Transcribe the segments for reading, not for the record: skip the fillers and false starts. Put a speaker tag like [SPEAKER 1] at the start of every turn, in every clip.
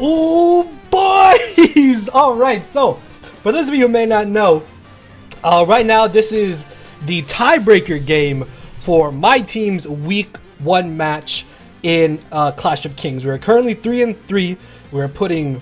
[SPEAKER 1] Oh, boys! Alright, so, for those of you who may not know, right now this is the tiebreaker game for my team's Week 1 match in Clash of Kings. We're currently 3-3. We're putting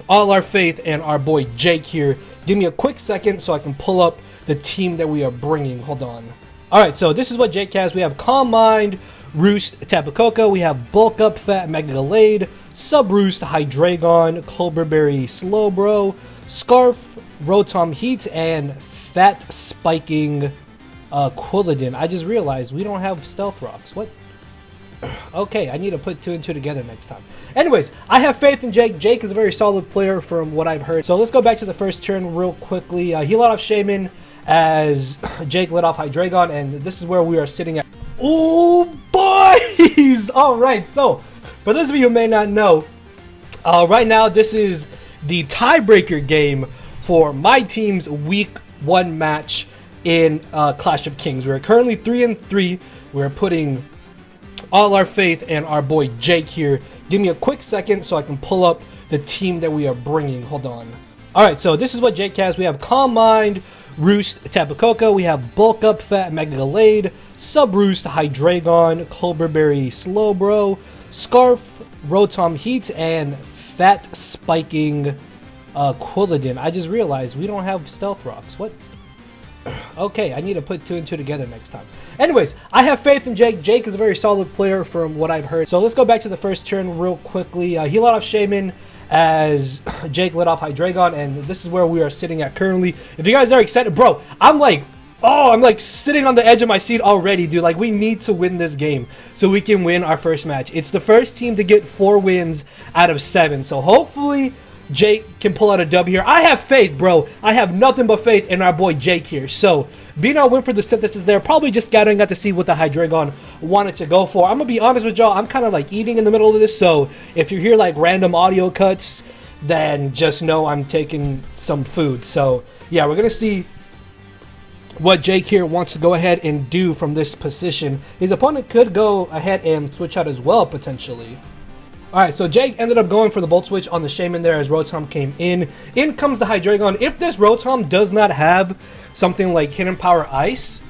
[SPEAKER 1] all our faith in our boy Jake here. Give me a quick second so I can pull up the team that we are bringing. Hold on. Alright, so this is what Jake has. We have Calm Mind, Roost, Tapacoca. We have Bulk Up, Fat, Mega Gallade, Sub Roost, Hydreigon, Culberberry, Slowbro, Scarf, Rotom Heat, and Fat Spiking Quilladin. I just realized we don't have Stealth Rocks. What? Okay, I need to put 2 and 2 together next time. Anyways, I have faith in Jake. Jake is a very solid player from what I've heard. So let's go back to the first turn real quickly. He let off Shaman as Jake let off Hydreigon, and this is where we are sitting at. Oh, boys! Alright, so, for those of you who may not know, right now this is the tiebreaker game for my team's Week 1 match in Clash of Kings. We're currently 3-3. We're putting all our faith in our boy Jake here. Give me a quick second so I can pull up the team that we are bringing. Hold on. Alright, so this is what Jake has. We have Calm Mind, Roost, Tapacoca. We have Bulk Up, Fat, Mega Gallade, Sub Roost, Hydreigon, Culberberry, Slowbro, Scarf, Rotom Heat, and Fat Spiking Quilladin. I just realized we don't have Stealth Rocks. What? Okay, I need to put 2 and 2 together next time. Anyways, I have faith in Jake. Jake is a very solid player from what I've heard. So let's go back to the first turn real quickly. He let off Shaman as Jake let off Hydreigon, and this is where we are sitting at currently. If you guys are excited, bro, I'm like sitting on the edge of my seat already, dude. Like, we need to win this game so we can win our first match. It's the first team to get 4 wins out of 7. So hopefully Jake can pull out a dub here. I have faith, bro. I have nothing but faith in our boy Jake here. So Veno went for the synthesis there. Probably just scattering out to see what the Hydreigon wanted to go for. I'm going to be honest with y'all. I'm kind of like eating in the middle of this. So if you hear like random audio cuts, then just know I'm taking some food. So yeah, we're going to see what Jake here wants to go ahead and do from this position. His opponent could go ahead and switch out as well, potentially. Alright, so Jake ended up going for the Volt Switch on the Shaman there as Rotom came in. In comes the Hydreigon. If this Rotom does not have something like Hidden Power Ice,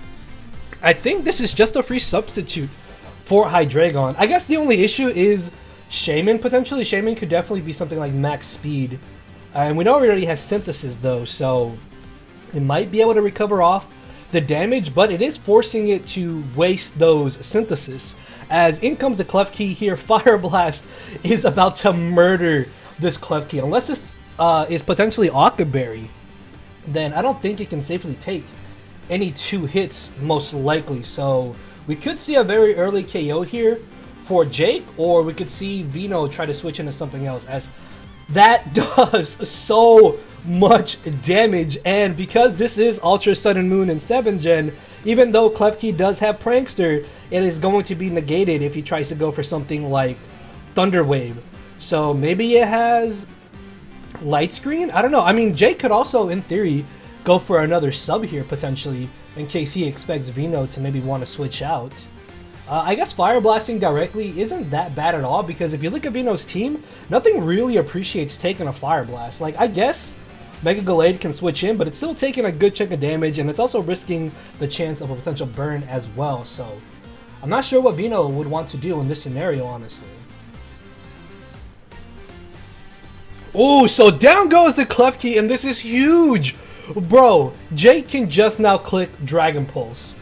[SPEAKER 1] I think this is just a free substitute for Hydreigon. I guess the only issue is Shaman, potentially. Shaman could definitely be something like max speed. And we know it already has Synthesis though, so it might be able to recover off the damage, but it is forcing it to waste those Synthesis. As in comes the Klefki here, Fire Blast is about to murder this Klefki. Unless this is potentially Occaberry, then I don't think it can safely take any 2 hits, most likely. So we could see a very early KO here for Jake, or we could see Veno try to switch into something else, as that does so much damage. And because this is Ultra Sun and Moon and 7th Gen, even though Klefki does have Prankster, it is going to be negated if he tries to go for something like Thunder Wave. So maybe it has Light Screen? I don't know. I mean, Jake could also, in theory, go for another sub here, potentially, in case he expects Veno to maybe want to switch out. I guess Fire Blasting directly isn't that bad at all, because if you look at Veno's team, nothing really appreciates taking a Fire Blast. Like, I guess Mega Gallade can switch in, but it's still taking a good chunk of damage, and it's also risking the chance of a potential burn as well. So I'm not sure what Veno would want to do in this scenario, honestly. Oh, so down goes the Klefki, and this is huge! Bro, Jake can just now click Dragon Pulse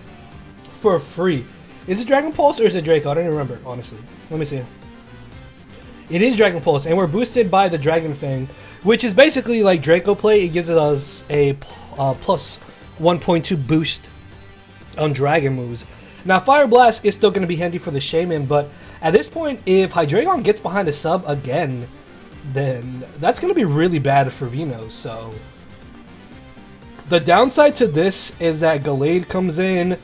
[SPEAKER 1] for free. Is it Dragon Pulse or is it Draco? I don't even remember, honestly. Let me see. It is Dragon Pulse, and we're boosted by the Dragon Fang, which is basically like Draco play. It gives us a plus 1.2 boost on Dragon moves. Now, Fire Blast is still going to be handy for the Shaman, but at this point, if Hydreigon gets behind a sub again, then that's going to be really bad for Veno. So the downside to this is that Gallade comes in,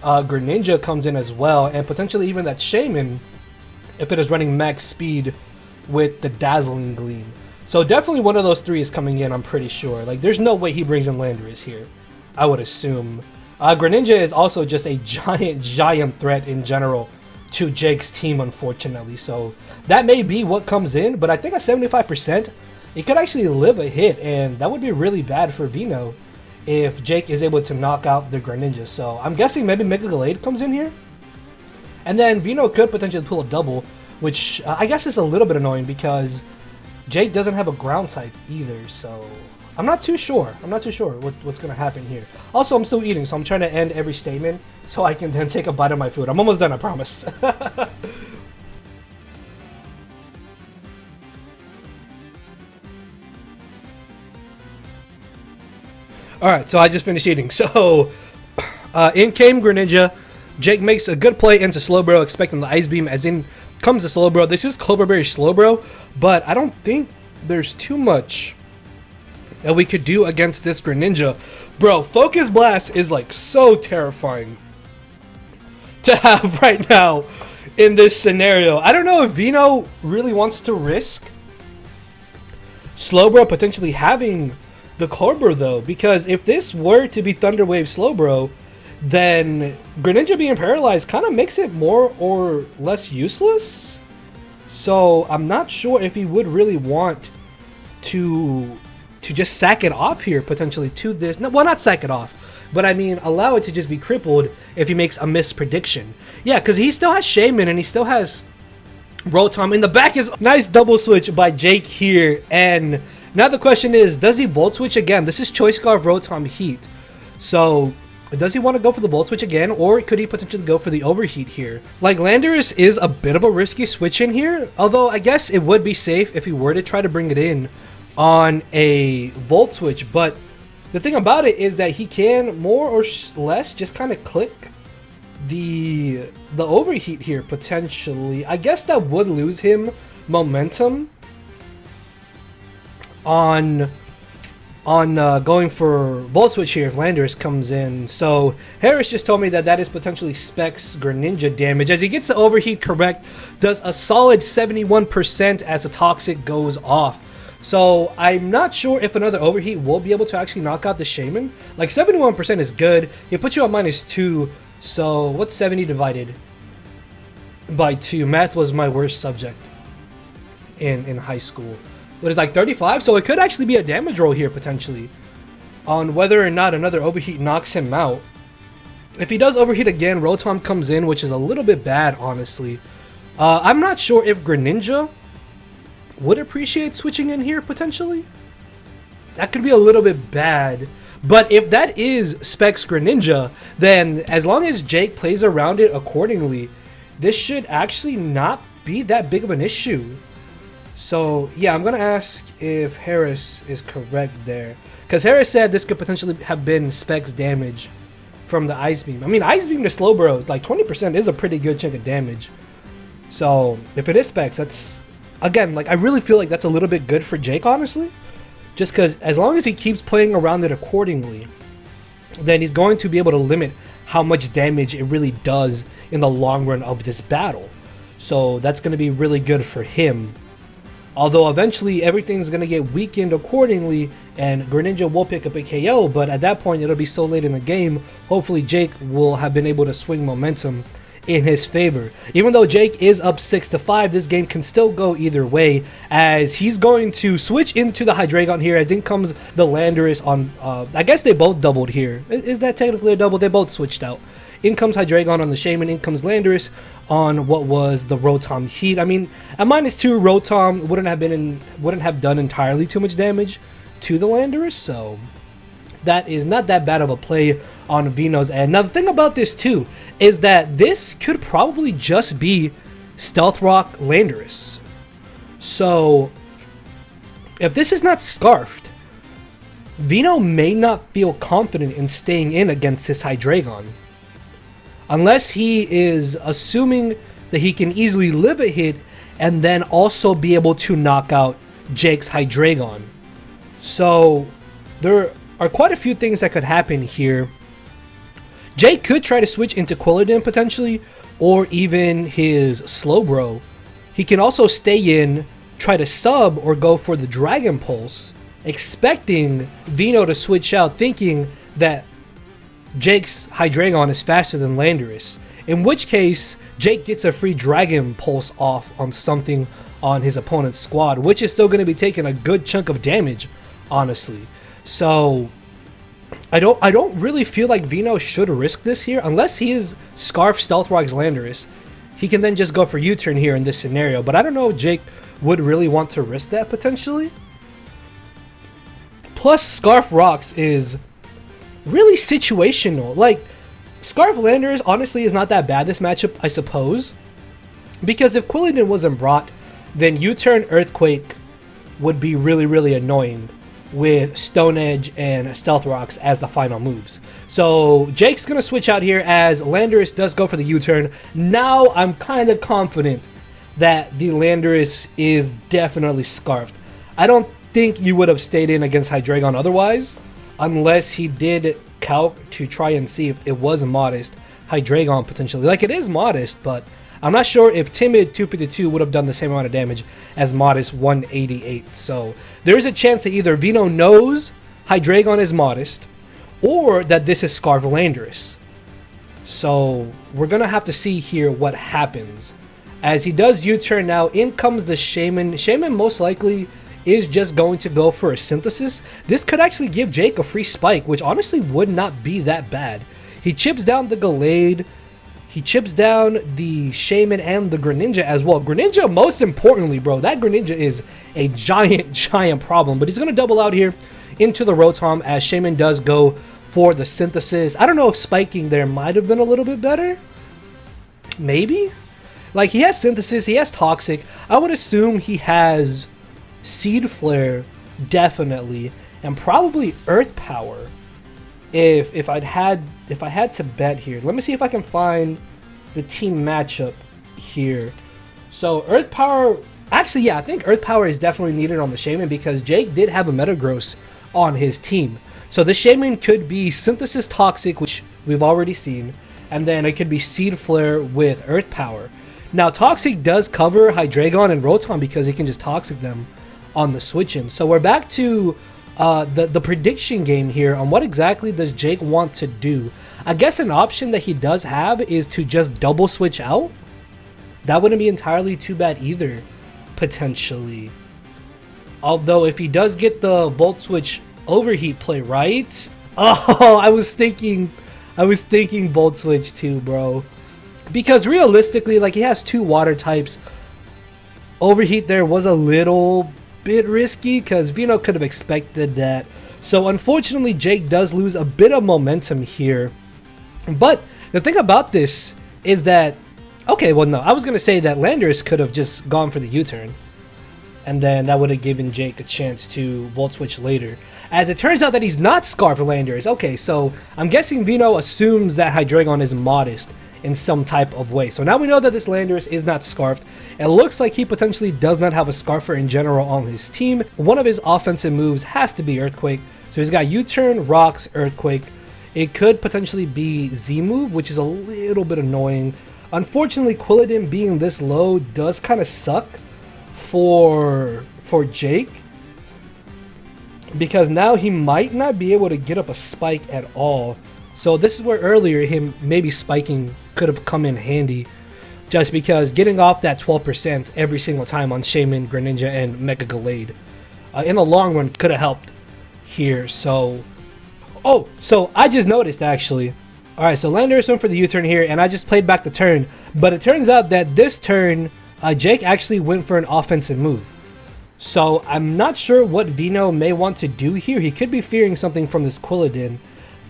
[SPEAKER 1] Greninja comes in as well, and potentially even that Shaman, if it is running max speed with the Dazzling Gleam. So definitely one of those 3 is coming in, I'm pretty sure. Like, there's no way he brings in Landorus here, I would assume. Greninja is also just a giant threat in general to Jake's team, unfortunately. So that may be what comes in, but I think at 75%, it could actually live a hit, and that would be really bad for Veno if Jake is able to knock out the Greninja. So I'm guessing maybe Mega Gallade comes in here, and then Veno could potentially pull a double, which I guess is a little bit annoying because Jake doesn't have a ground type either, so I'm not too sure. I'm not too sure what's going to happen here. Also, I'm still eating, so I'm trying to end every statement so I can then take a bite of my food. I'm almost done, I promise. Alright, so I just finished eating. So, in came Greninja. Jake makes a good play into Slowbro, expecting the Ice Beam, as in comes the Slowbro. This is Clover Berry Slowbro, but I don't think there's too much that we could do against this Greninja. Bro, Focus Blast is like so terrifying to have right now in this scenario. I don't know if Veno really wants to risk Slowbro potentially having the Cobra though, because if this were to be Thunder Wave Slowbro, then Greninja being paralyzed kind of makes it more or less useless. So I'm not sure if he would really want to just sack it off here potentially to this. No, well, not sack it off, but I mean allow it to just be crippled if he makes a misprediction. Yeah, because he still has Shaman and he still has Rotom. In the back is nice double switch by Jake here, and now the question is, does he Volt Switch again? This is Choice Scarf Rotom Heat. So does he want to go for the Volt Switch again, or could he potentially go for the Overheat here? Like, Landorus is a bit of a risky switch in here, although I guess it would be safe if he were to try to bring it in on a Volt Switch. But the thing about it is that he can more or less just kind of click the Overheat here potentially. I guess that would lose him momentum on going for Volt Switch here if Landorus comes in. So Harris just told me that that is potentially Specs Greninja damage, as he gets the Overheat correct, does a solid 71% as the Toxic goes off. So I'm not sure if another Overheat will be able to actually knock out the Shaman. Like 71% is good. It puts you on -2. So what's 70 divided by 2? Math was my worst subject in high school. But it's like 35, so it could actually be a damage roll here potentially on whether or not another Overheat knocks him out. If he does Overheat again, Rotom comes in, which is a little bit bad, honestly. I'm not sure if Greninja would appreciate switching in here potentially. That could be a little bit bad. But if that is Specs Greninja, then as long as Jake plays around it accordingly, this should actually not be that big of an issue. So yeah, I'm gonna ask if Harris is correct there, because Harris said this could potentially have been Specs damage from the Ice Beam. I mean, Ice Beam to Slowbro, like 20% is a pretty good chunk of damage. So if it is Specs, that's, again, like I really feel like that's a little bit good for Jake, honestly, just because as long as he keeps playing around it accordingly, then he's going to be able to limit how much damage it really does in the long run of this battle. So that's going to be really good for him. Although eventually everything's going to get weakened accordingly and Greninja will pick up a KO, but at that point it'll be so late in the game, hopefully Jake will have been able to swing momentum in his favor. Even though Jake is up 6-5, this game can still go either way, as he's going to switch into the Hydreigon here, as in comes the Landorus on, I guess they both doubled here. Is that technically a double? They both switched out. In comes Hydreigon on the Shaman, in comes Landorus on what was the Rotom Heat. I mean, at -2, Rotom wouldn't have done entirely too much damage to the Landorus, so that is not that bad of a play on Veno's end. Now the thing about this too is that this could probably just be Stealth Rock Landorus. So if this is not Scarfed, Veno may not feel confident in staying in against this Hydreigon, unless he is assuming that he can easily live a hit and then also be able to knock out Jake's Hydreigon. So there are quite a few things that could happen here. Jake could try to switch into Quilladin potentially, or even his Slowbro. He can also stay in, try to sub, or go for the Dragon Pulse, expecting Veno to switch out, thinking that Jake's Hydreigon is faster than Landorus. in which case Jake gets a free Dragon Pulse off on something on his opponent's squad, which is still going to be taking a good chunk of damage, honestly. So I don't really feel like Veno should risk this here unless he is Scarf Stealth Rocks Landorus. He can then just go for U-turn here in this scenario, but I don't know if Jake would really want to risk that potentially. Plus, Scarf Rocks is really situational. Like, Scarf Landorus honestly is not that bad this matchup, I suppose, because if Quilladin wasn't brought, then U-turn Earthquake would be really annoying with Stone Edge and Stealth Rocks as the final moves. So Jake's gonna switch out here as Landorus does go for the U-turn. Now I'm kind of confident that the Landorus is definitely scarfed. I don't think you would have stayed in against Hydreigon otherwise, unless he did calc to try and see if it was modest Hydreigon potentially. Like, it is modest, but I'm not sure if Timid 252 would have done the same amount of damage as modest 188. So there is a chance that either Veno knows Hydreigon is modest, or that this is Scarf Landorus. So we're gonna have to see here what happens. As he does U-turn now, in comes the Shaman. Shaman most likely is just going to go for a Synthesis. This could actually give Jake a free spike, which honestly would not be that bad. He chips down the Gallade, he chips down the Shaman and the Greninja as well. Greninja, most importantly, bro, that Greninja is a giant problem, but he's going to double out here into the Rotom as Shaman does go for the Synthesis. I don't know if spiking there might have been a little bit better. Maybe? Like, he has Synthesis, he has Toxic. I would assume he has Seed Flare, definitely, and probably Earth Power. If I had to bet here, let me see if I can find the team matchup here. So Earth Power, actually, yeah, I think Earth Power is definitely needed on the Shaman because Jake did have a Metagross on his team. So the Shaman could be Synthesis Toxic, which we've already seen, and then it could be Seed Flare with Earth Power. Now Toxic does cover Hydreigon and Rotom because he can just Toxic them on the switch-in. So we're back to the prediction game here on what exactly does Jake want to do. I guess an option that he does have is to just double switch out. That wouldn't be entirely too bad either, potentially. Although if he does get the Volt Switch Overheat play right, oh, I was thinking Volt Switch too, bro. Because realistically, like, he has two water types. Overheat there was a little bit risky because Veno could have expected that. So unfortunately, Jake does lose a bit of momentum here. But the thing about this is that, okay, well, no, I was going to say that Landorus could have just gone for the U-turn, and then that would have given Jake a chance to Volt Switch later. As it turns out that he's not Scarf Landorus. Okay, so I'm guessing Veno assumes that Hydreigon is modest in some type of way. So now we know that this Landorus is not Scarfed. It looks like he potentially does not have a Scarfer in general on his team. One of his offensive moves has to be Earthquake. So he's got U-turn, Rocks, Earthquake. It could potentially be Z-move, which is a little bit annoying. Unfortunately, Quilladin being this low does kind of suck for Jake, because now he might not be able to get up a spike at all. So this is where earlier him maybe spiking could have come in handy, just because getting off that 12% every single time on Shaman, Greninja, and Mega Gallade in the long run could have helped here. So, oh, so I just noticed actually. Alright, so Landorus went for the U-turn here, and I just played back the turn. But it turns out that this turn, Jake actually went for an offensive move. So I'm not sure what Veno may want to do here. He could be fearing something from this Quilladin.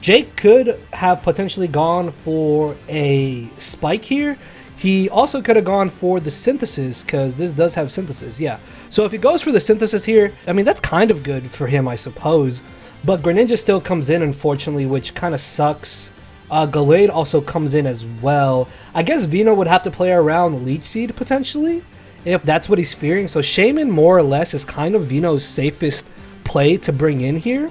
[SPEAKER 1] Jake could have potentially gone for a spike here. He also could have gone for the Synthesis, because this does have Synthesis, yeah. So if he goes for the Synthesis here, I mean, that's kind of good for him, I suppose. But Greninja still comes in, unfortunately, which kind of sucks. Gallade also comes in as well. I guess Veno would have to play around Leech Seed, potentially, if that's what he's fearing. So Shaman, more or less, is kind of Veno's safest play to bring in here.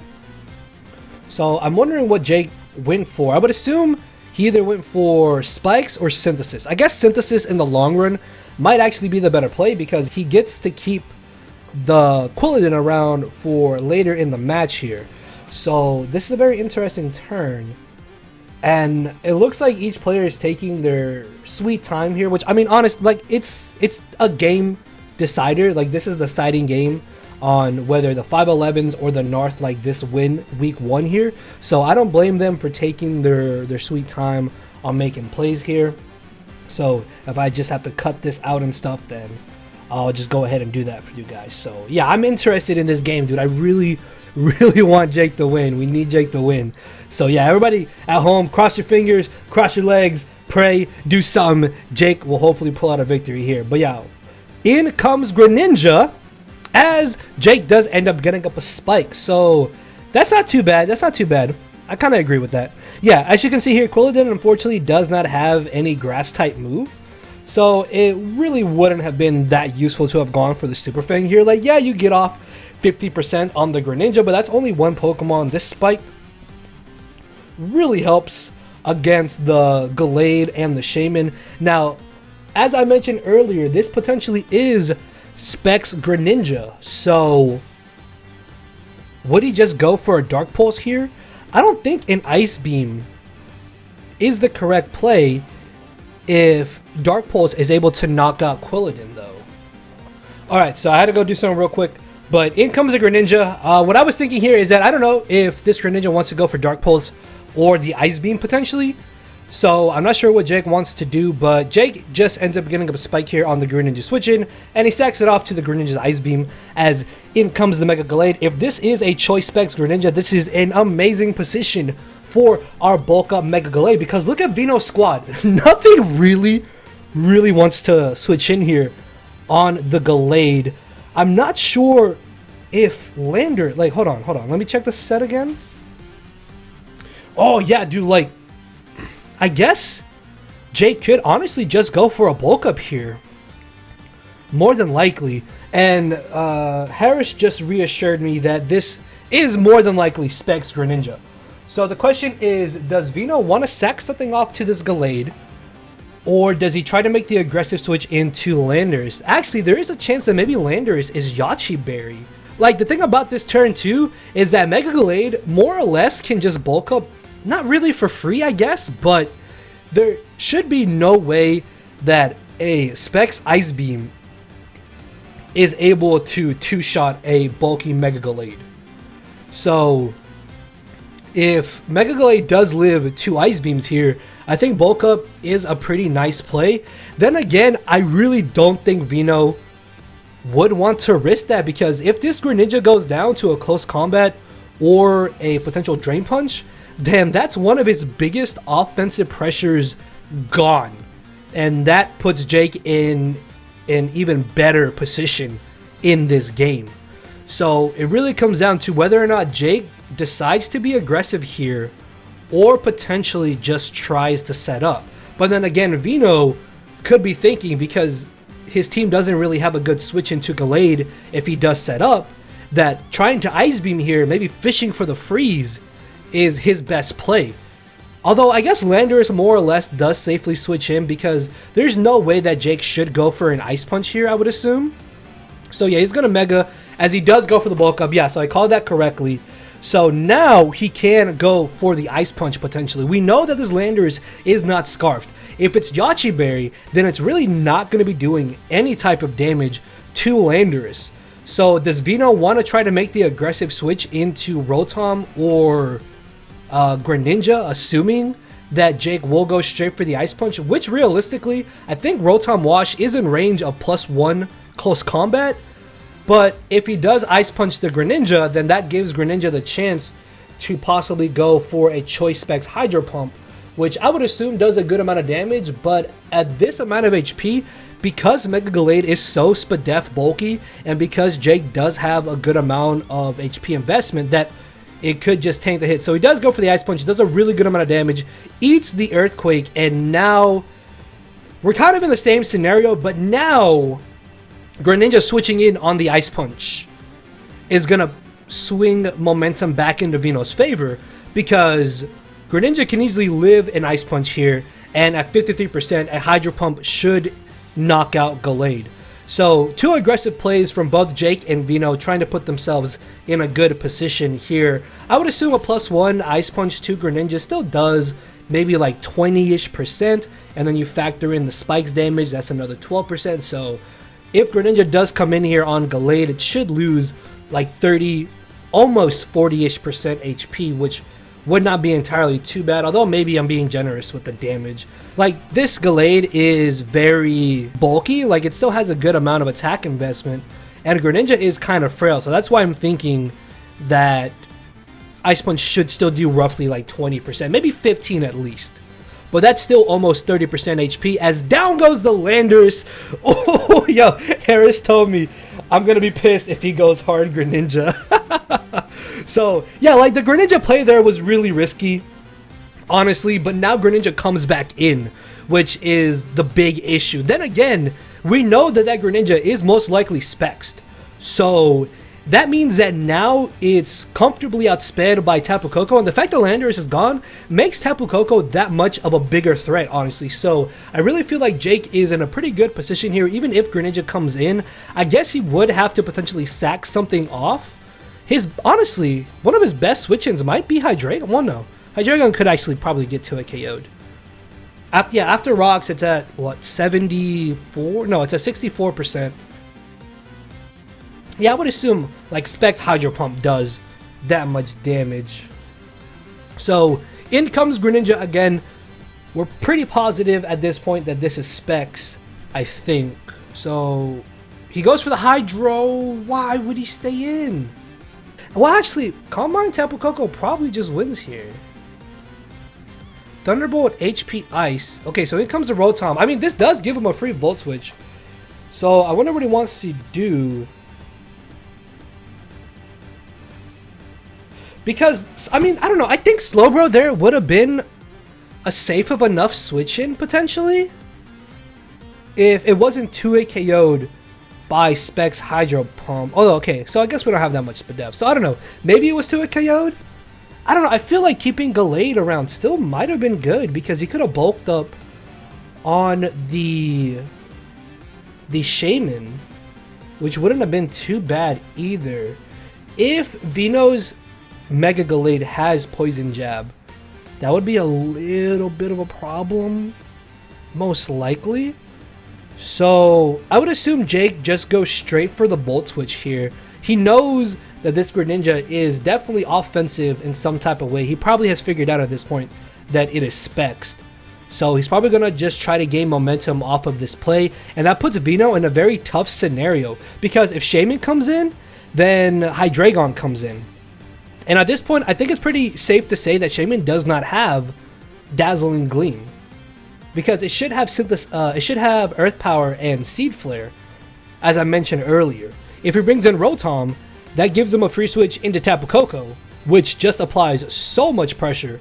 [SPEAKER 1] So I'm wondering what Jake went for. I would assume he either went for Spikes or Synthesis. I guess Synthesis in the long run might actually be the better play, because he gets to keep the Quilladin around for later in the match here. So this is a very interesting turn, And it looks like each player is taking their sweet time here, which, I mean, honest, like, it's a game decider. Like, this is the deciding game on whether the 511s or the NarthLikeThis win week 1 here. So I don't blame them for taking their sweet time on making plays here. So if I just have to cut this out and stuff, then I'll just go ahead and do that for you guys. So yeah, I'm interested in this game, dude. I really want Jake to win. We need Jake to win. So yeah, everybody at home, cross your fingers, cross your legs, pray, do something. Jake will hopefully pull out a victory here. But yeah, in comes Greninja, as Jake does end up getting up a spike. So that's not too bad. That's not too bad. I kind of agree with that. Yeah, as you can see here, Quilladin unfortunately does not have any grass type move. So it really wouldn't have been that useful to have gone for the Super Fang here. Like, yeah, you get off 50% on the Greninja, but that's only one Pokemon. This spike really helps against the Gallade and the Shaman. Now, as I mentioned earlier, this potentially is Specs Greninja. So would he just go for a Dark Pulse here? I don't think an Ice Beam is the correct play if Dark Pulse is able to knock out Quilladin, though. Alright, so I had to go do something real quick. But in comes a Greninja. What I was thinking here is that I don't know if this Greninja wants to go for Dark Pulse or the Ice Beam potentially. So I'm not sure what Jake wants to do, but Jake just ends up getting up a spike here on the Greninja switch in, and he sacks it off to the Greninja's Ice Beam as in comes the Mega Gallade. If this is a Choice Specs Greninja, this is an amazing position for our bulk up Mega Gallade, because look at Veno's squad. Nothing really wants to switch in here on the Gallade. I'm not sure if Lander, like, hold on, let me check the set again. Oh yeah, dude, like, I guess Jake could honestly just go for a bulk up here, more than likely. And Harris just reassured me that this is more than likely Specs Greninja. So the question is, does Veno want to sack something off to this Gallade, or does he try to make the aggressive switch into Landers? Actually, there is a chance that maybe Landers is Yachi Berry. Like, the thing about this turn too is that Mega Gallade more or less can just bulk up, not really for free, I guess, but there should be no way that a Specs Ice Beam is able to two-shot a bulky Mega Gallade. So if Mega Gallade does live 2 Ice Beams here, I think bulk up is a pretty nice play. Then again, I really don't think Veno would want to risk that, because if this Greninja goes down to a close combat or a potential Drain Punch, then that's one of his biggest offensive pressures gone. And that puts Jake in an even better position in this game. So it really comes down to whether or not Jake decides to be aggressive here or potentially just tries to set up. But then again, Veno could be thinking, because his team doesn't really have a good switch into Gallade if he does set up, that trying to Ice Beam here, maybe fishing for the freeze, is his best play. Although I guess Landorus more or less does safely switch in, because there's no way that Jake should go for an Ice Punch here, I would assume. So yeah, he's going to Mega, as he does go for the bulk up. Yeah, so I called that correctly. So now he can go for the Ice Punch potentially. We know that this Landorus is not Scarfed. If it's Yachi Berry, then it's really not going to be doing any type of damage to Landorus. So does Veno want to try to make the aggressive switch into Rotom or Greninja, assuming that Jake will go straight for the Ice Punch, which realistically, I think Rotom Wash is in range of +1 close combat. But if he does Ice Punch the Greninja, then that gives Greninja the chance to possibly go for a Choice Specs Hydro Pump, which I would assume does a good amount of damage. But at this amount of HP, because Mega Gallade is so spadef bulky, and because Jake does have a good amount of HP investment, that it could just tank the hit. So he does go for the Ice Punch, does a really good amount of damage, eats the Earthquake, and now we're kind of in the same scenario, but now Greninja switching in on the Ice Punch is going to swing momentum back into Veno's favor, because Greninja can easily live an Ice Punch here, and at 53%, a Hydro Pump should knock out Gallade. So 2 aggressive plays from both Jake and Veno, trying to put themselves in a good position here. I would assume a +1 Ice Punch to Greninja still does maybe like 20-ish%, and then you factor in the spikes damage, that's another 12%. So if Greninja does come in here on Gallade, it should lose like 30, almost 40-ish% HP, which would not be entirely too bad, although maybe I'm being generous with the damage. Like, this Gallade is very bulky, like it still has a good amount of attack investment, and Greninja is kind of frail, so that's why I'm thinking that Ice Punch should still do roughly like 20%, maybe 15 at least. But that's still almost 30% HP, as down goes the Landorus. Oh, yo, Harris told me I'm going to be pissed if he goes hard Greninja. So, yeah, like the Greninja play there was really risky, honestly, but now Greninja comes back in, which is the big issue. Then again, we know that that Greninja is most likely spexed. So that means that now it's comfortably outsped by Tapu Koko, and the fact that Landorus is gone makes Tapu Koko that much of a bigger threat, honestly. So I really feel like Jake is in a pretty good position here. Even if Greninja comes in, I guess he would have to potentially sack something off. Honestly, one of his best switch-ins might be Hydreigon. Well, no. Hydreigon could actually probably get to a KO'd. After rocks, it's at, what, 74? No, it's at 64%. Yeah, I would assume, like, Specs Hydro Pump does that much damage. So, in comes Greninja again. We're pretty positive at this point that this is Specs, I think. So, he goes for the Hydro. Why would he stay in? Well, actually, Calm Mind Tapu Koko probably just wins here. Thunderbolt, HP Ice. Okay, so here comes the Rotom. I mean, this does give him a free Volt Switch. So, I wonder what he wants to do. Because, I mean, I don't know. I think Slowbro there would have been a safe of enough switch-in, potentially, if it wasn't 2-hit KO'd by Specs Hydro Pump. Oh, okay. So I guess we don't have that much speed depth. So I don't know. Maybe it was 2-hit KO'd? I don't know. I feel like keeping Gallade around still might have been good, because he could have bulked up on the Shaman, which wouldn't have been too bad either. If Veno's Mega Gallade has Poison Jab, that would be a little bit of a problem, most likely. So I would assume Jake just goes straight for the Volt Switch here. He knows that this Greninja is definitely offensive in some type of way. He probably has figured out at this point that it is spexed. So he's probably going to just try to gain momentum off of this play. And that puts Veno in a very tough scenario, because if Shaman comes in, then Hydreigon comes in. And at this point, I think it's pretty safe to say that Shaman does not have Dazzling Gleam, because it should have Earth Power and Seed Flare, as I mentioned earlier. If he brings in Rotom, that gives him a free switch into Tapu Koko, which just applies so much pressure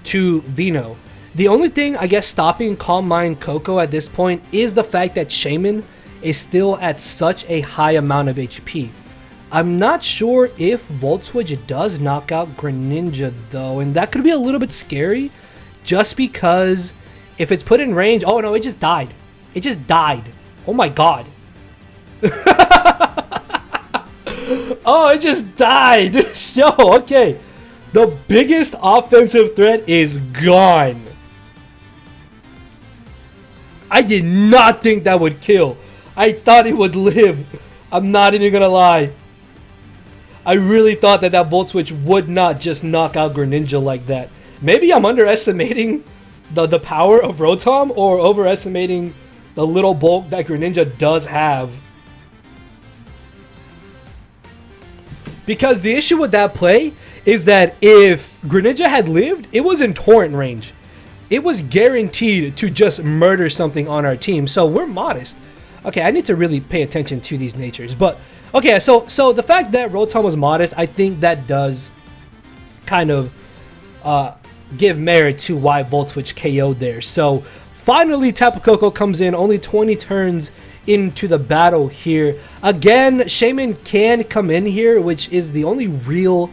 [SPEAKER 1] to Veno. The only thing, I guess, stopping Calm Mind Koko at this point is the fact that Shaman is still at such a high amount of HP. I'm not sure if Volt Switch does knock out Greninja though, and that could be a little bit scary, just because if it's put in range... Oh no, it just died. It just died. Oh my god. Oh, it just died. So, okay. The biggest offensive threat is gone. I did not think that would kill. I thought it would live. I'm not even gonna lie. I really thought that that Volt Switch would not just knock out Greninja like that. Maybe I'm underestimating the power of Rotom, or overestimating the little bulk that Greninja does have. Because the issue with that play is that if Greninja had lived, it was in Torrent range. It was guaranteed to just murder something on our team. So we're modest. Okay, I need to really pay attention to these natures. But, okay, so the fact that Rotom was modest, I think that does kind of give merit to why Volt Switch KO'd there. So, finally, Tapu Koko comes in, only 20 turns into the battle here. Again, Shaman can come in here, which is the only real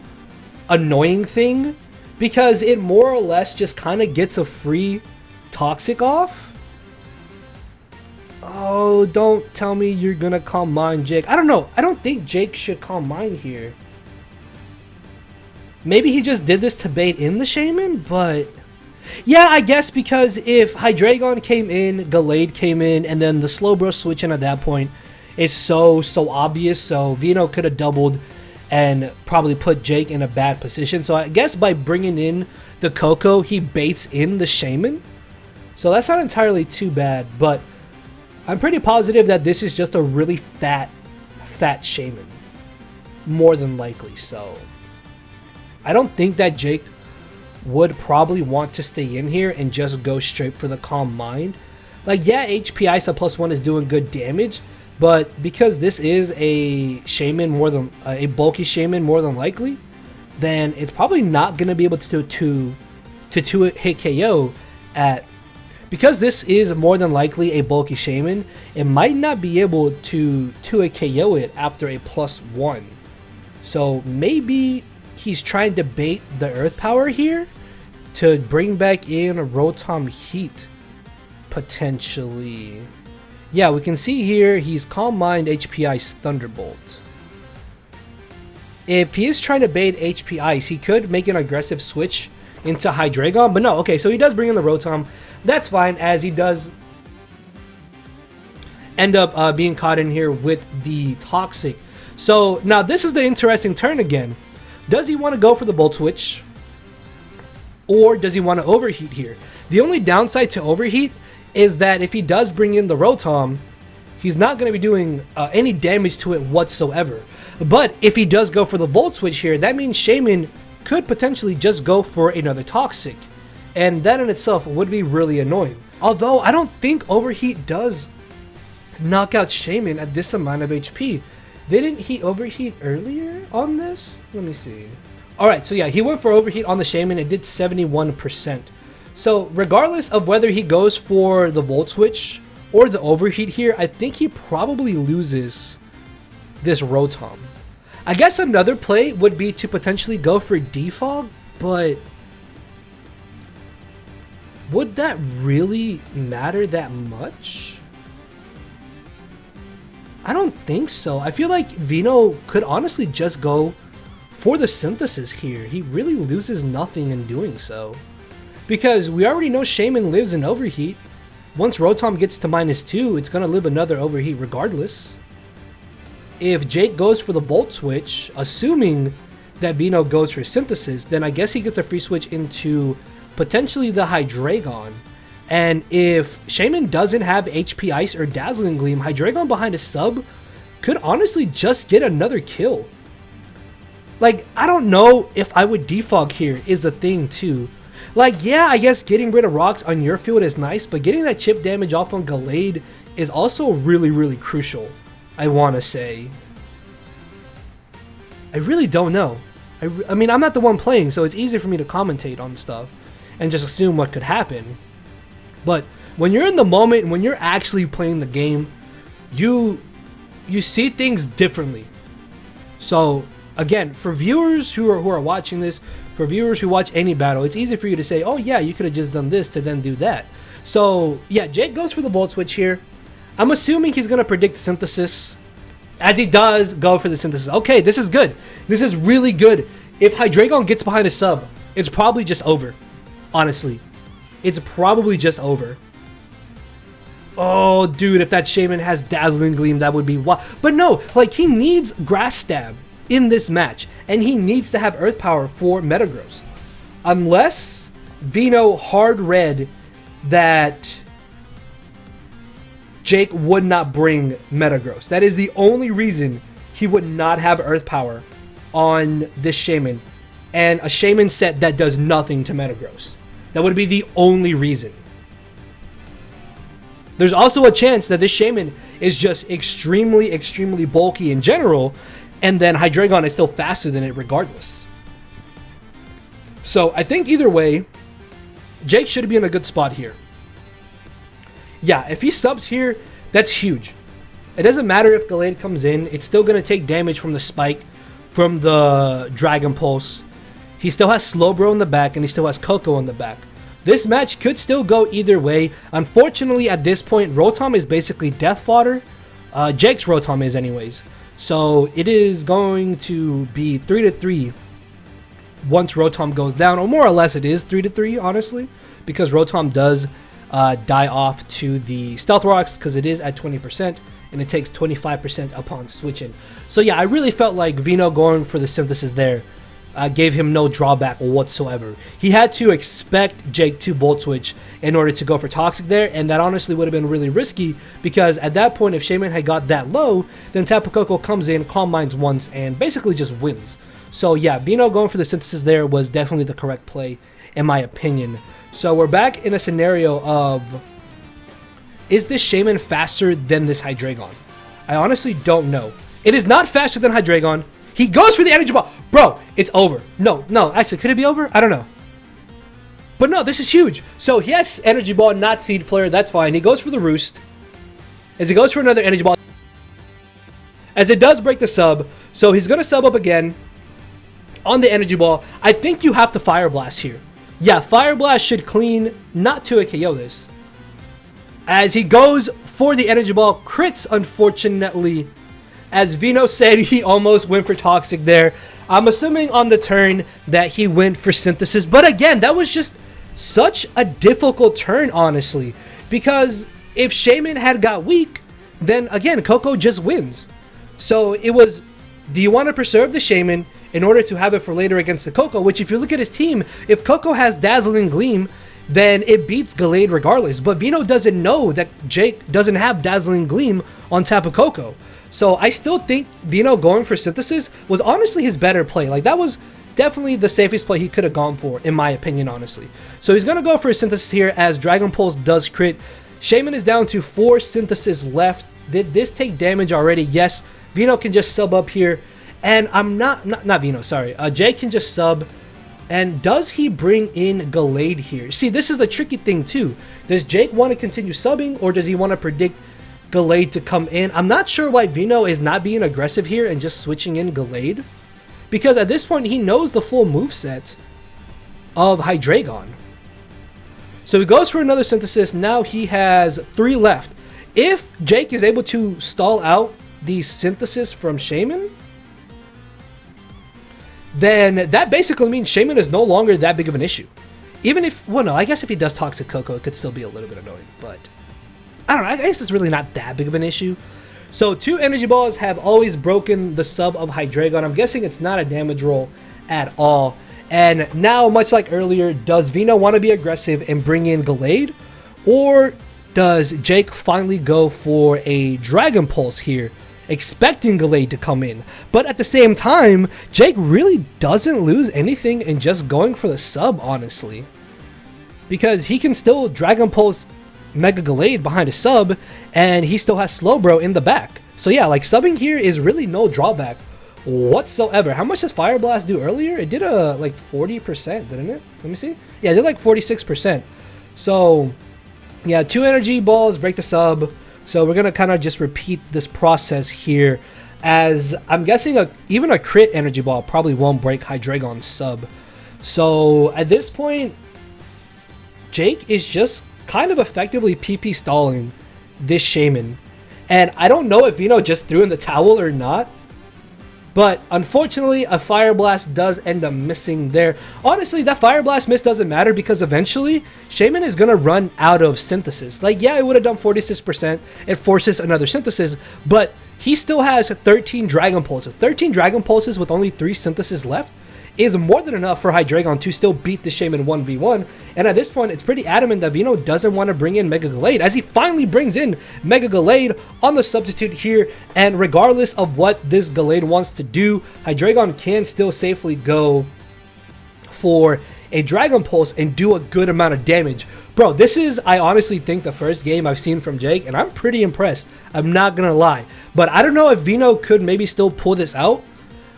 [SPEAKER 1] annoying thing, because it more or less just kind of gets a free Toxic off. Oh, don't tell me you're gonna Calm Mind Jake. I don't know. I don't think Jake should Calm Mind here. Maybe he just did this to bait in the Shaman, but Yeah, I guess because if Hydreigon came in, Gallade came in, and then the Slowbro switch in at that point is so obvious. So Veno could have doubled and probably put Jake in a bad position. So I guess by bringing in the Coco, he baits in the Shaman. So that's not entirely too bad, but I'm pretty positive that this is just a really fat Shaman. More than likely, so I don't think that Jake would probably want to stay in here and just go straight for the Calm Mind. Like, yeah, HP Ice at +1 is doing good damage, but because this is a Shaman more than a bulky Shaman more than likely, then it's probably not going to be able to hit KO at, because this is more than likely a bulky Shaman, it might not be able to KO it after a +1. So maybe he's trying to bait the Earth Power here to bring back in a Rotom Heat, potentially. Yeah, we can see here he's Calm Mind, HP Ice, Thunderbolt. If he is trying to bait HP Ice, he could make an aggressive switch into Hydreigon, but no, okay, so he does bring in the Rotom. That's fine, as he does end up being caught in here with the Toxic. So now this is the interesting turn again. Does he want to go for the Volt Switch? Or does he want to Overheat here? The only downside to Overheat is that if he does bring in the Rotom, he's not going to be doing any damage to it whatsoever. But if he does go for the Volt Switch here, that means Shaman could potentially just go for another Toxic. And that in itself would be really annoying. Although I don't think Overheat does knock out Shaman at this amount of HP. Didn't he Overheat earlier on this? Let me see. Alright, so yeah, he went for Overheat on the Shaman. It did 71%. So regardless of whether he goes for the Volt Switch or the Overheat here, I think he probably loses this Rotom. I guess another play would be to potentially go for Defog, but would that really matter that much? I don't think so. I feel like Veno could honestly just go for the Synthesis here. He really loses nothing in doing so. Because we already know Shaman lives in Overheat. Once Rotom gets to -2, it's going to live another Overheat regardless. If Jake goes for the Volt Switch, assuming that Veno goes for Synthesis, then I guess he gets a free switch into potentially the Hydreigon. And if Shaman doesn't have HP Ice or Dazzling Gleam, Hydreigon behind a sub could honestly just get another kill. Like, I don't know if I would defog here is the thing too. Like, yeah, I guess getting rid of rocks on your field is nice, but getting that chip damage off on Gallade is also really, really crucial, I want to say. I really don't know. I mean, I'm not the one playing, so it's easy for me to commentate on stuff and just assume what could happen. But when you're in the moment, when you're actually playing the game, you see things differently. So again, for viewers who are watching this, for viewers who watch any battle, it's easy for you to say, oh yeah, you could have just done this to then do that. So yeah, Jake goes for the Volt Switch here. I'm assuming he's going to predict Synthesis, as he does go for the Synthesis. Okay, this is good. This is really good. If Hydreigon gets behind a sub, it's probably just over. Honestly, it's probably just over. Oh, dude, if that Shaman has Dazzling Gleam, that would be wild. But no, like, he needs Grass Stab in this match, and he needs to have Earth Power for Metagross. Unless Veno hard read that Jake would not bring Metagross. That is the only reason he would not have Earth Power on this Shaman, and a Shaman set that does nothing to Metagross. That would be the only reason. There's also a chance that this Shaman is just extremely, extremely bulky in general, and then Hydreigon is still faster than it regardless. So I think either way, Jake should be in a good spot here. Yeah, if he subs here, that's huge. It doesn't matter if Gallade comes in, it's still going to take damage from the Spike, from the Dragon Pulse. He still has Slowbro in the back, and he still has Coco in the back. This match could still go either way. Unfortunately, at this point, Rotom is basically death fodder. Jake's Rotom is anyways. So it is going to be 3-3 once Rotom goes down, or more or less it is 3-3, honestly, because Rotom does die off to the Stealth Rocks because it is at 20%, and it takes 25% upon switching. So yeah, I really felt like Veno going for the Synthesis there gave him no drawback whatsoever. He had to expect Jake to Volt Switch in order to go for Toxic there, and that honestly would have been really risky, because at that point, if Shaman had got that low, then Tapu Koko comes in, Calm Minds once, and basically just wins. So yeah, Veno going for the Synthesis there was definitely the correct play, in my opinion. So we're back in a scenario of, is this Shaman faster than this Hydreigon? I honestly don't know. It is not faster than Hydreigon. He goes for the Energy Ball. Bro, it's over. No, actually, could it be over? I don't know. But no, this is huge. So he has Energy Ball, not Seed Flare. That's fine. He goes for the Roost. As he goes for another Energy Ball. As it does break the sub. So he's going to sub up again on the Energy Ball. I think you have to Fire Blast here. Yeah, Fire Blast should clean, not to a KO this. As he goes for the Energy Ball, crits, unfortunately. As Veno said, he almost went for Toxic there. I'm assuming on the turn that he went for Synthesis. But again, that was just such a difficult turn, honestly. Because if Shaman had got weak, then again, Koko just wins. So it was, do you want to preserve the Shaman in order to have it for later against the Koko? Which, if you look at his team, if Koko has Dazzling Gleam, then it beats Gallade regardless. But Veno doesn't know that Jake doesn't have Dazzling Gleam on Tapu Koko. So I still think Veno going for Synthesis was honestly his better play. Like, that was definitely the safest play he could have gone for, in my opinion, honestly. So he's going to go for a Synthesis here as Dragon Pulse does crit. Shaman is down to 4 Synthesis left. Did this take damage already? Yes. Veno can just sub up here. And I'm not Veno, sorry. Jake can just sub. And does he bring in Gallade here? See, this is the tricky thing too. Does Jake want to continue subbing, or does he want to predict Gallade to come in? I'm not sure why Veno is not being aggressive here and just switching in Gallade, because at this point he knows the full moveset of Hydreigon. So he goes for another Synthesis. Now he has 3 left. If Jake is able to stall out the Synthesis from Shaman, then that basically means Shaman is no longer that big of an issue. Even if, well, no, I guess if he does Toxic Koko, it could still be a little bit annoying, but I don't know, I guess it's really not that big of an issue. So 2 Energy Balls have always broken the sub of Hydreigon. I'm guessing it's not a damage roll at all. And now, much like earlier, does Veno want to be aggressive and bring in Gallade? Or does Jake finally go for a Dragon Pulse here, expecting Gallade to come in? But at the same time, Jake really doesn't lose anything in just going for the sub, honestly. Because he can still Dragon Pulse Mega Gallade behind a sub, and he still has Slowbro in the back. So yeah, like, subbing here is really no drawback whatsoever. How much does Fire Blast do earlier? It did like 40%, didn't it? Let me see. Yeah, it did like 46%. So yeah, 2 Energy Balls break the sub. So we're gonna kind of just repeat this process here, as I'm guessing even a crit Energy Ball probably won't break Hydreigon's sub. So at this point, Jake is just kind of effectively PP stalling this Shaman. And I don't know if Veno just threw in the towel or not, but unfortunately a Fire Blast does end up missing there. Honestly, that Fire Blast miss doesn't matter, because eventually Shaman is going to run out of Synthesis. Like, yeah, it would have done 46%. It forces another Synthesis, but he still has 13 Dragon Pulses. 13 Dragon Pulses with only 3 Synthesis left is more than enough for Hydreigon to still beat the Shaman 1v1. And at this point, it's pretty adamant that Veno doesn't want to bring in Mega Gallade, as he finally brings in Mega Gallade on the substitute here. And regardless of what this Gallade wants to do, Hydreigon can still safely go for a Dragon Pulse and do a good amount of damage. Bro, this is, I honestly think, the first game I've seen from Jake, and I'm pretty impressed. I'm not gonna lie. But I don't know if Veno could maybe still pull this out.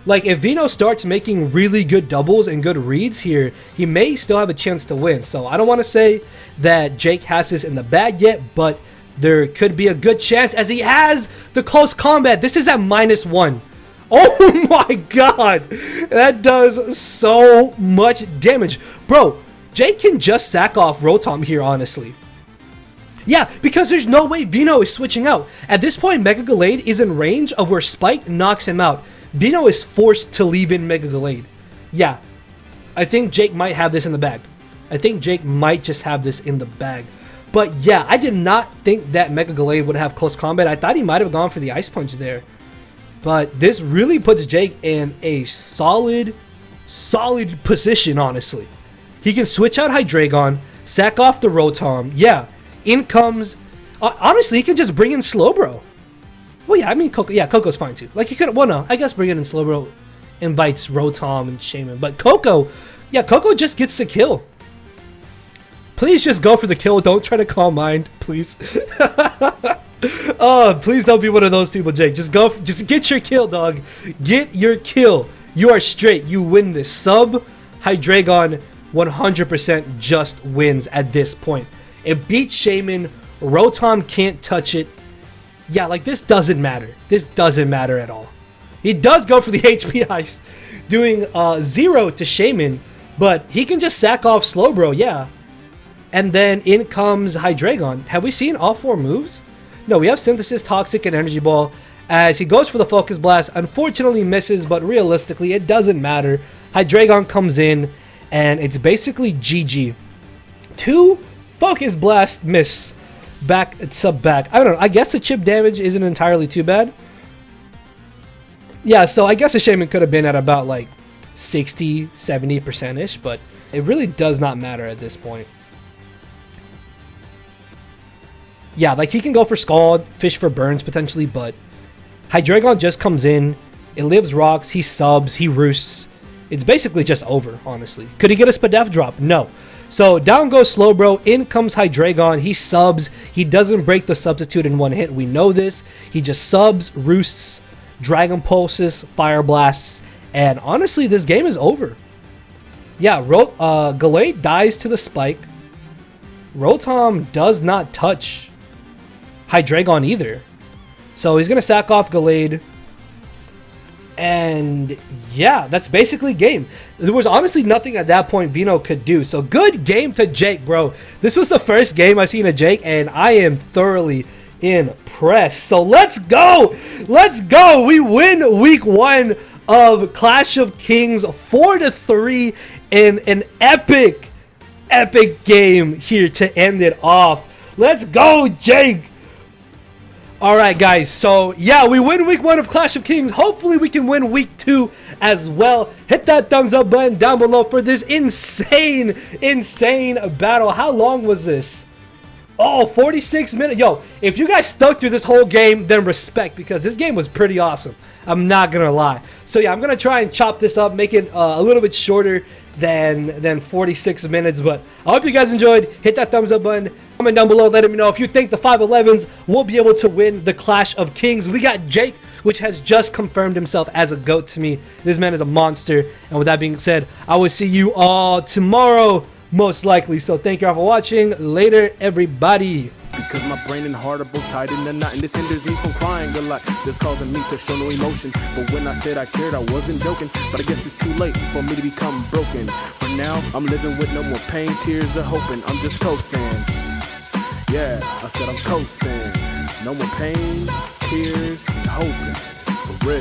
[SPEAKER 1] Like, if Veno starts making really good doubles and good reads here, he may still have a chance to win. So I don't want to say that Jake has this in the bag yet, but there could be a good chance, as he has the close combat. This is at -1. Oh my god, that does so much damage. Bro, Jake can just sack off Rotom here, honestly. Yeah, because there's no way Veno is switching out. At this point, Mega Gallade is in range of where Spike knocks him out. Veno is forced to leave in Mega Gallade. Yeah, I think Jake might have this in the bag. I think Jake might just have this in the bag. But yeah, I did not think that Mega Gallade would have close combat. I thought he might have gone for the Ice Punch there. But this really puts Jake in a solid position, honestly. He can switch out Hydreigon, sack off the Rotom. Yeah, in comes... honestly, he can just bring in Slowbro. Well, yeah, I mean, Coco, yeah, Coco's fine too. Like, he could... Well, no, I guess bringing in Slowbro invites Rotom and Shaman. But Coco... Yeah, Coco just gets the kill. Please just go for the kill. Don't try to Calm Mind, please. Oh, please don't be one of those people, Jake. Just go. Just get your kill, dog. Get your kill. You are straight. You win this. Sub Hydreigon 100% just wins at this point. It beats Shaman. Rotom can't touch it. Yeah, like, this doesn't matter. This doesn't matter at all. He does go for the HP Ice, doing 0 to Shaman, but he can just sack off Slowbro, yeah. And then in comes Hydreigon. Have we seen all 4 moves? No, we have Synthesis, Toxic, and Energy Ball. As he goes for the Focus Blast, unfortunately misses, but realistically, it doesn't matter. Hydreigon comes in, and it's basically GG. 2 Focus Blast miss. Back, sub back. I don't know. I guess the chip damage isn't entirely too bad. Yeah, so I guess the Shaman could have been at about like 60, 70%-ish, but it really does not matter at this point. Yeah, like, he can go for Scald, fish for burns potentially, but Hydreigon just comes in, it lives rocks, he subs, he roosts. It's basically just over, honestly. Could he get a Spadef drop? No. So down goes Slowbro, in comes Hydreigon, he subs, he doesn't break the substitute in one hit, we know this. He just subs, roosts, Dragon Pulses, Fire Blasts, and honestly, this game is over. Yeah, Gallade dies to the Spike. Rotom does not touch Hydreigon either. So he's going to sack off Gallade. And yeah, that's basically game. There was honestly nothing at that point Veno could do. So good game to Jake, bro. This was the first game I've seen of Jake, and I am thoroughly impressed. So let's go. Let's go. We win week 1 of Clash of Kings 4-3 in an epic game here to end it off. Let's go, Jake. All right, guys. So, yeah, we win week 1 of Clash of Kings. Hopefully, we can win week 2 as well. Hit that thumbs up button down below for this insane battle. How long was this? Oh, 46 minutes. Yo, if you guys stuck through this whole game, then respect, because this game was pretty awesome. I'm not going to lie. So, yeah, I'm going to try and chop this up, make it a little bit shorter than 46 minutes. But I hope you guys enjoyed. Hit that thumbs up button. Comment down below, letting me know if you think the 511s will be able to win the Clash of Kings. We got Jake, which has just confirmed himself as a GOAT to me. This man is a monster. And with that being said, I will see you all tomorrow, most likely. So thank you all for watching. Later, everybody.
[SPEAKER 2] Because my brain and heart are both tied in the knot, and this hinders me from crying a lot. This causing me to show no emotion. But when I said I cared, I wasn't joking. But I guess it's too late for me to become broken. For now, I'm living with no more pain, tears of hoping. I'm just coasting. Yeah, I said I'm coasting. No more pain, tears, hoping. For real.